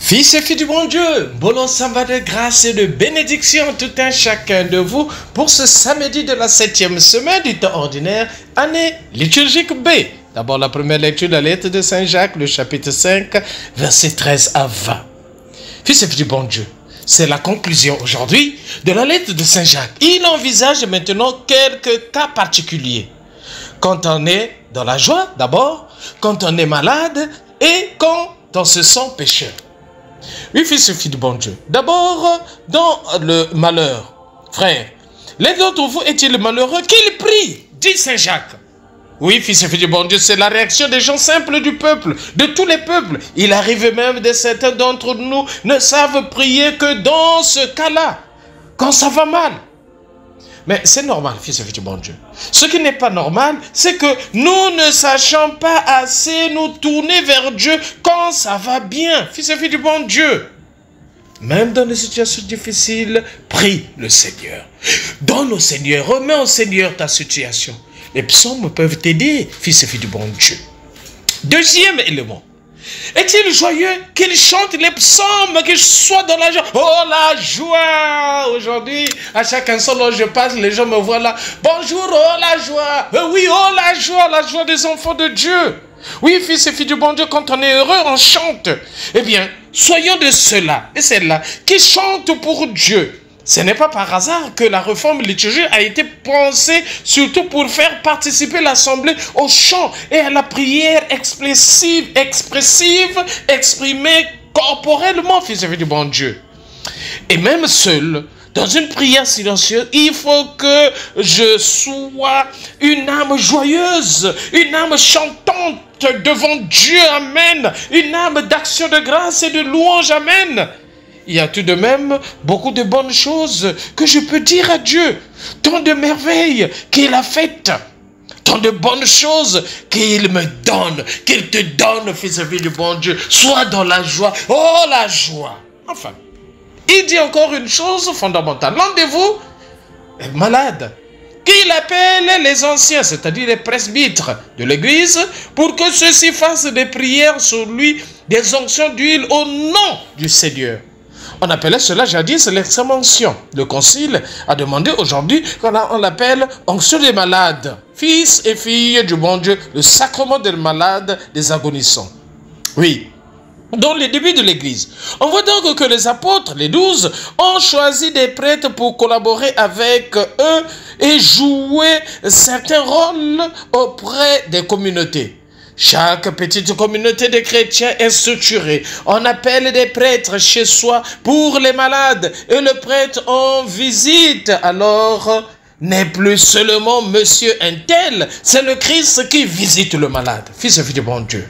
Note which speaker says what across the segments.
Speaker 1: Fils et filles du bon Dieu, bon sabbat de grâce et de bénédiction tout un chacun de vous pour ce samedi de la 7e semaine du temps ordinaire, année liturgique B. D'abord la première lecture de la lettre de Saint Jacques, le chapitre 5, versets 13 à 20. Fils et filles du bon Dieu, c'est la conclusion aujourd'hui de la lettre de Saint Jacques. Il envisage maintenant quelques cas particuliers. Quand on est dans la joie d'abord, quand on est malade et quand on se sent pécheur. Oui, fils et filles du bon Dieu. D'abord, dans le malheur, frère, l'un d'entre vous est-il malheureux qu'il prie, dit Saint Jacques. Oui, fils et filles du bon Dieu, c'est la réaction des gens simples du peuple, de tous les peuples. Il arrive même que certains d'entre nous ne savent prier que dans ce cas-là, quand ça va mal. Mais c'est normal, fils et filles du bon Dieu. Ce qui n'est pas normal, c'est que nous ne sachons pas assez nous tourner vers Dieu quand ça va bien, fils et filles du bon Dieu. Même dans les situations difficiles, prie le Seigneur. Donne au Seigneur, remets au Seigneur ta situation. Les psaumes peuvent t'aider, fils et filles du bon Dieu. Deuxième élément. Est-il joyeux qu'il chante les psaumes, qu'il soit dans la joie? Oh la joie! Aujourd'hui, à chaque instant dont je passe, les gens me voient là. Bonjour, oh la joie! Oui, oh la joie des enfants de Dieu. Oui, fils et filles du bon Dieu, quand on est heureux, on chante. Eh bien, soyons de ceux-là et celles-là qui chantent pour Dieu. Ce n'est pas par hasard que la réforme liturgique a été pensée surtout pour faire participer l'Assemblée au chant et à la prière expressive, exprimée corporellement, fils et filles du bon Dieu. Et même seul, dans une prière silencieuse, il faut que je sois une âme joyeuse, une âme chantante devant Dieu, amen, une âme d'action de grâce et de louange, amen. Il y a tout de même beaucoup de bonnes choses que je peux dire à Dieu. Tant de merveilles qu'il a faites. Tant de bonnes choses qu'il me donne. Qu'il te donne, fils et filles du bon Dieu. Sois dans la joie. Oh, la joie. Enfin, il dit encore une chose fondamentale. L'un de vous est malade. Qu'il appelle les anciens, c'est-à-dire les presbytres de l'église, pour que ceux-ci fassent des prières sur lui, des onctions d'huile au nom du Seigneur. On appelait cela jadis l'extrême onction. Le concile a demandé aujourd'hui qu'on l'appelle onction des malades. Fils et filles du bon Dieu, le sacrement des malades, des agonissants. Oui. Dans les débuts de l'église, on voit donc que les apôtres, les 12, ont choisi des prêtres pour collaborer avec eux et jouer certains rôles auprès des communautés. Chaque petite communauté de chrétiens est structurée. On appelle des prêtres chez soi pour les malades. Et le prêtre en visite alors n'est plus seulement monsieur un tel. C'est le Christ qui visite le malade. Fils et filles du bon Dieu.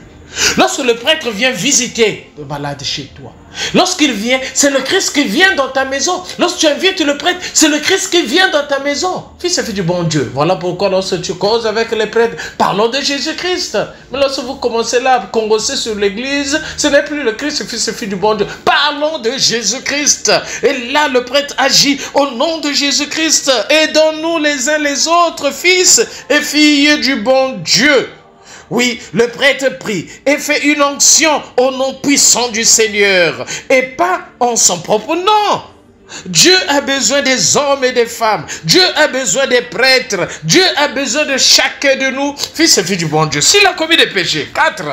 Speaker 1: Lorsque le prêtre vient visiter le malade chez toi, lorsqu'il vient, c'est le Christ qui vient dans ta maison. Lorsque tu invites le prêtre, c'est le Christ qui vient dans ta maison. Fils et filles du bon Dieu. Voilà pourquoi lorsque tu causes avec les prêtres, parlons de Jésus-Christ. Mais lorsque vous commencez là à congosser sur l'église, ce n'est plus le Christ, fils et filles du bon Dieu. Parlons de Jésus-Christ. Et là, le prêtre agit au nom de Jésus-Christ. Aidons-nous les uns les autres, fils et filles du bon Dieu. Oui, le prêtre prie et fait une onction au nom puissant du Seigneur et pas en son propre nom. Dieu a besoin des hommes et des femmes. Dieu a besoin des prêtres. Dieu a besoin de chacun de nous, fils et filles du bon Dieu. S'il a commis des péchés, 4,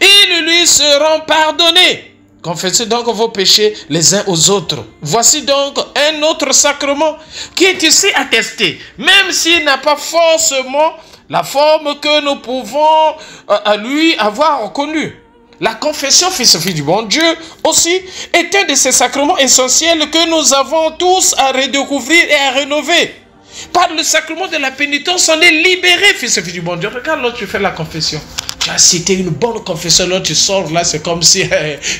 Speaker 1: ils lui seront pardonnés. Confessez donc vos péchés les uns aux autres. Voici donc un autre sacrement qui est ici attesté, même s'il n'a pas forcément la forme que nous pouvons à lui avoir reconnue. La confession, fils et filles du bon Dieu, aussi, est un de ces sacrements essentiels que nous avons tous à redécouvrir et à rénover. Par le sacrement de la pénitence, on est libéré, fils et filles du bon Dieu. Regarde, là, tu fais la confession. Tu as cité une bonne confession, là, tu sors, là, c'est comme si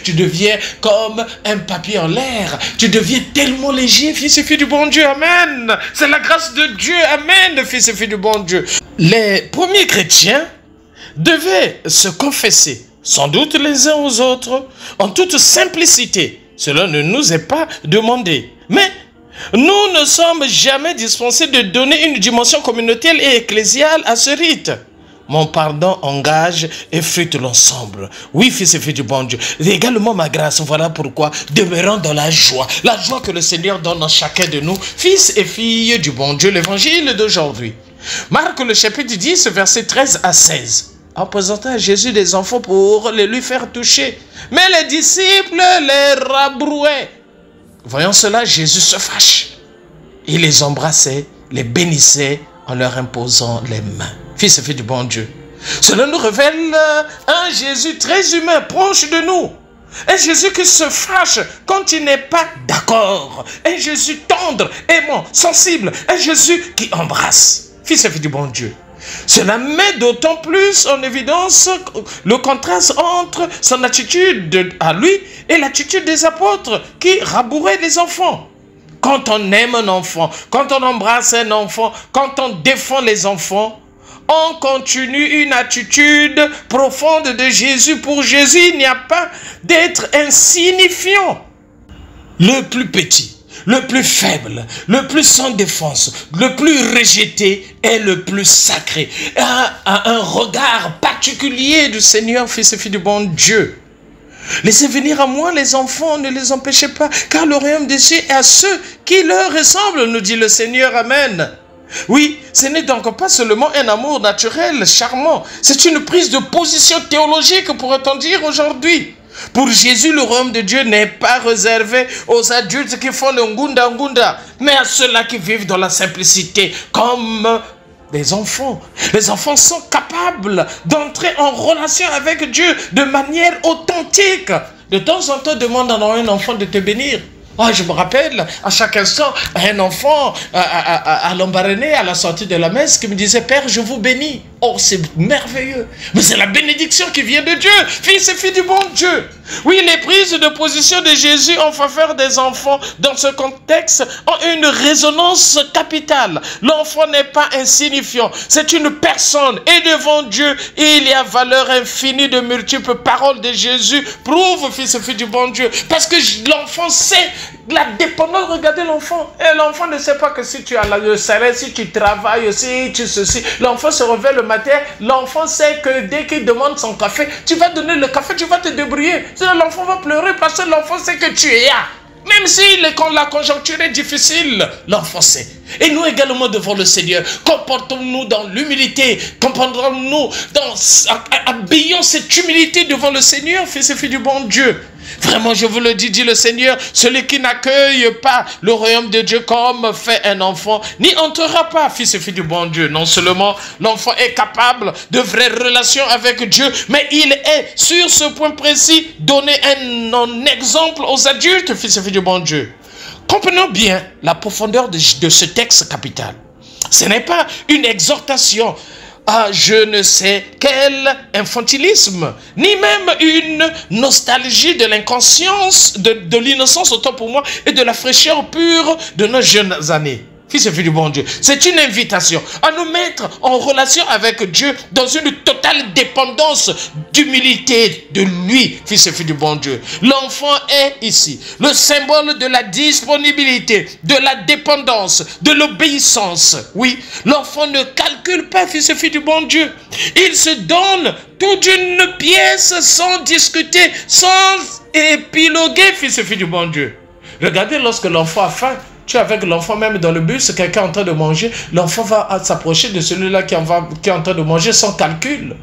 Speaker 1: tu deviens comme un papier en l'air. Tu deviens tellement léger, fils et filles du bon Dieu. Amen. C'est la grâce de Dieu. Amen, fils et filles du bon Dieu. Les premiers chrétiens devaient se confesser, sans doute les uns aux autres, en toute simplicité. Cela ne nous est pas demandé. Mais nous ne sommes jamais dispensés de donner une dimension communautaire et ecclésiale à ce rite. mon pardon engage et fruite l'ensemble. Oui, fils et filles du bon Dieu. Également ma grâce, voilà pourquoi demeurons dans la joie que le Seigneur donne à chacun de nous, fils et filles du bon Dieu. L'évangile d'aujourd'hui. Marc le chapitre 10, versets 13 à 16. En présentant à Jésus des enfants pour les lui faire toucher. Mais les disciples les rabrouaient. Voyant cela, Jésus se fâche. Il les embrassait, les bénissait en leur imposant les mains. Fils et filles du bon Dieu. Cela nous révèle un Jésus très humain, proche de nous. Un Jésus qui se fâche quand il n'est pas d'accord. Un Jésus tendre, aimant, sensible. Un Jésus qui embrasse. Fils et filles du bon Dieu. Cela met d'autant plus en évidence le contraste entre son attitude à lui et l'attitude des apôtres qui rabouraient les enfants. Quand on aime un enfant, quand on embrasse un enfant, quand on défend les enfants, on continue une attitude profonde de Jésus. Pour Jésus, il n'y a pas d'être insignifiant. Le plus petit, le plus faible, le plus sans défense, le plus rejeté est le plus sacré. Un regard particulier du Seigneur, fils et filles du bon Dieu. Laissez venir à moi les enfants, ne les empêchez pas, car le royaume des cieux est à ceux qui leur ressemblent, nous dit le Seigneur. Amen. Oui, ce n'est donc pas seulement un amour naturel, charmant. C'est une prise de position théologique, pourrait-on dire aujourd'hui. Pour Jésus, le royaume de Dieu n'est pas réservé aux adultes qui font le ngunda, mais à ceux-là qui vivent dans la simplicité, comme des enfants. Les enfants sont capables d'entrer en relation avec Dieu de manière authentique. De temps en temps, demande à un enfant de te bénir. Oh, je me rappelle, à chaque instant, un enfant à l'embarrané, à la sortie de la messe, qui me disait, Père, je vous bénis. Oh, c'est merveilleux. Mais c'est la bénédiction qui vient de Dieu. Fils et filles du bon Dieu. Oui, les prises de position de Jésus en faveur des enfants dans ce contexte ont une résonance capitale. L'enfant n'est pas insignifiant. C'est une personne. Et devant Dieu, il y a valeur infinie. De multiples paroles de Jésus prouvent, fils et filles du bon Dieu. Parce que l'enfant sait la dépendance. Regardez l'enfant. Et l'enfant ne sait pas que si tu as le salaire, si tu travailles, si tu ceci. L'enfant se réveille le matin. L'enfant sait que dès qu'il demande son café, tu vas donner le café, tu vas te débrouiller. Sinon l'enfant va pleurer parce que l'enfant sait que tu es là. Même si la conjoncture est difficile, l'enfant sait. Et nous également devant le Seigneur, comportons-nous dans l'humilité, comportons-nous habillons cette humilité devant le Seigneur, fils et filles du bon Dieu. Vraiment, je vous le dis, dit le Seigneur, celui qui n'accueille pas le royaume de Dieu comme fait un enfant, n'y entrera pas, fils et filles du bon Dieu. Non seulement l'enfant est capable de vraies relations avec Dieu, mais il est, sur ce point précis, donné un exemple aux adultes, fils et filles du bon Dieu. Comprenons bien la profondeur de ce texte capital. Ce n'est pas une exhortation à je ne sais quel infantilisme, ni même une nostalgie de l'inconscience, de l'innocence autant pour moi, et de la fraîcheur pure de nos jeunes années. Fils et filles du bon Dieu, c'est une invitation à nous mettre en relation avec Dieu dans une totale dépendance d'humilité de lui, fils et filles du bon Dieu. L'enfant est ici le symbole de la disponibilité, de la dépendance, de l'obéissance. Oui, l'enfant ne calcule pas, fils et filles du bon Dieu. Il se donne tout d'une pièce sans discuter, sans épiloguer, fils et filles du bon Dieu. Regardez lorsque l'enfant a faim. Tu es avec l'enfant même dans le bus, quelqu'un est en train de manger, l'enfant va s'approcher de celui-là qui est en train de manger sans calcul.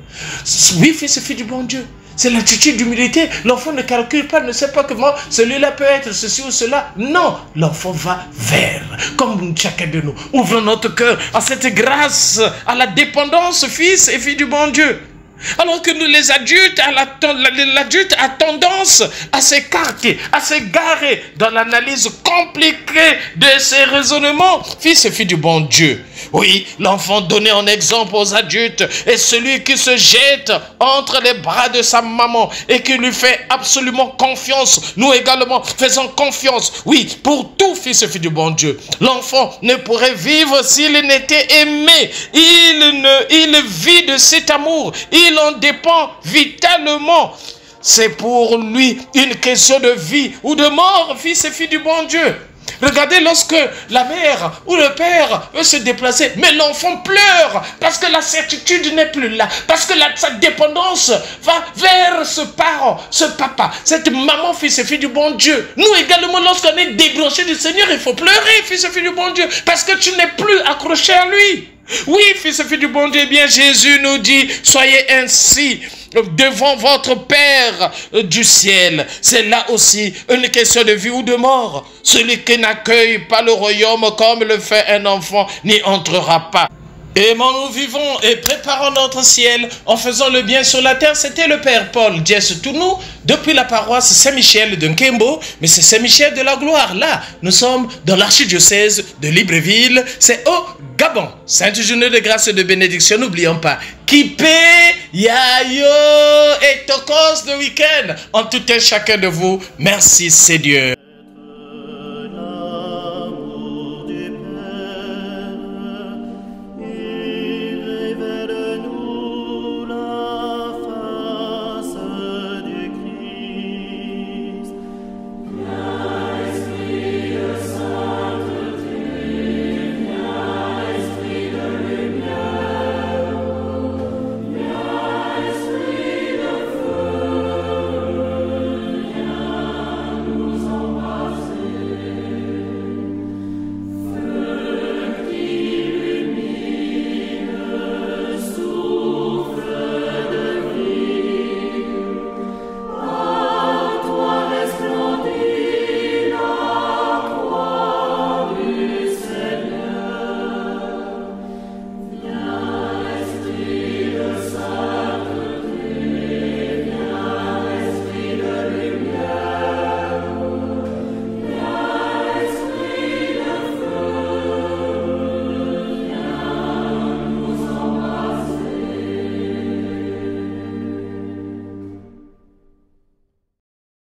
Speaker 1: Oui, fils et filles du bon Dieu. C'est l'attitude d'humilité. L'enfant ne calcule pas, ne sait pas comment celui-là peut être ceci ou cela. Non, l'enfant va vers, comme chacun de nous. Ouvrons notre cœur à cette grâce, à la dépendance, fils et filles du bon Dieu. Alors que nous, les adultes, l'adulte a tendance à s'écarter, à s'égarer dans l'analyse compliquée de ses raisonnements. Fils et filles du bon Dieu. Oui, l'enfant donné en exemple aux adultes est celui qui se jette entre les bras de sa maman et qui lui fait absolument confiance. Nous également faisons confiance, oui, pour tout fils et fille du bon Dieu. L'enfant ne pourrait vivre s'il n'était aimé. Il vit de cet amour. Il en dépend vitalement. C'est pour lui une question de vie ou de mort, fils et filles du bon Dieu. Regardez lorsque la mère ou le père veut se déplacer, mais l'enfant pleure parce que la certitude n'est plus là, parce que sa dépendance va vers ce parent, ce papa, cette maman, fils et fille du bon Dieu. Nous également, lorsqu'on est débranché du Seigneur, il faut pleurer, fils et fille du bon Dieu, parce que tu n'es plus accroché à lui. Oui, fils et fille du bon Dieu, eh bien Jésus nous dit, soyez ainsi devant votre Père du ciel. C'est là aussi une question de vie ou de mort. Celui qui n'accueille pas le royaume comme le fait un enfant n'y entrera pas. Aimons, nous vivons et préparons notre ciel en faisant le bien sur la terre. C'était le Père Paul Diès Tounou depuis la paroisse Saint-Michel de Nkembo, mais c'est Saint-Michel de la Gloire. Là, nous sommes dans l'archidiocèse de Libreville, c'est au Gabon. Sainte journée de grâce et de bénédiction, n'oublions pas. Kipé, Yayo et Tokos de week-end en tout un chacun de vous. Merci, c'est Dieu.